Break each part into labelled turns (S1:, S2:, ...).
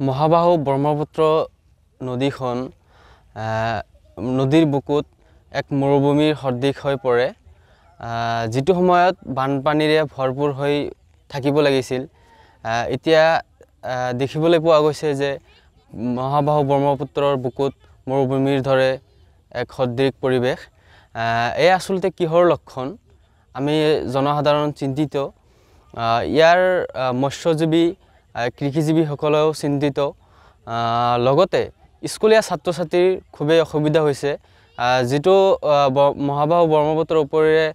S1: মহাবাহু ব্ৰহ্মপুত্ৰ নদীখন নদীৰ বুকুত এক মৰুভূমিৰ সদৃশ হৈ পৰে যিটো সময়ত বানপানীৰে ভৰপূৰ হৈ থাকিব লাগিছিল এতিয়া দেখিবলৈ পোৱা গৈছে যে মহাবাহু ব্ৰহ্মপুত্ৰৰ বুকুত মৰুভূমিৰ দৰে এক সদৃশ পৰিৱেশ এই আচলতে কিহৰ লক্ষণ আমি জনসাধাৰণ চিন্তিত ইয়াৰ মৎস্যজীৱী কৃষিজীৱীসকলেও চিন্তিত লগতে স্কুলীয়া ছাত্ৰ-ছাত্ৰীৰ খুবেই অসুবিধা হৈছে যেটো মহাবাহু ব্ৰহ্মপুত্ৰৰ ওপৰেৰে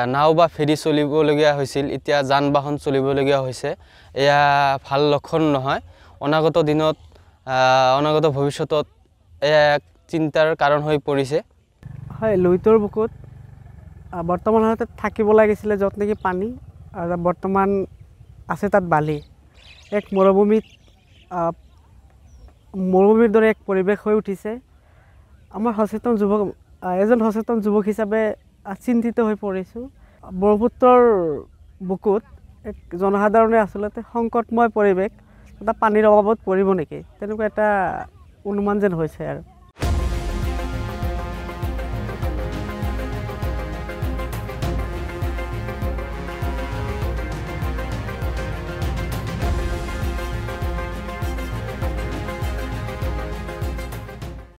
S1: নাও বা ফেৰী চলিবলগীয়া হৈছিল এতিয়া যান বাহন চলিবলগীয়া হৈছে এয়া ভাল লক্ষণ নহয় অনাগত দিনত অনাগত ভৱিষ্যতত এক চিন্তাৰ কাৰণ হৈ পৰিছে
S2: হয় লুইতৰ বুকুত বৰ্তমান হাতে থাকিব লাগিছিল যত নেকি পানী আৰু বৰ্তমান আছে তাত বালি এক মৰুভূমিৰ দৰে এক পৰিৱেশ হৈ উঠিছে আমাৰ এজন সচেতন যুৱক হিচাপে চিন্তিত হৈ পৰিছো ব্ৰহ্মপুত্ৰৰ বুকুত এক জনসাধাৰণে আসলতে সংকটময় পৰিৱেশ এটা পানীৰ অভাৱত পৰিব নেকি তেনেকুৱা এটা অনুমান যেন হৈছে আৰু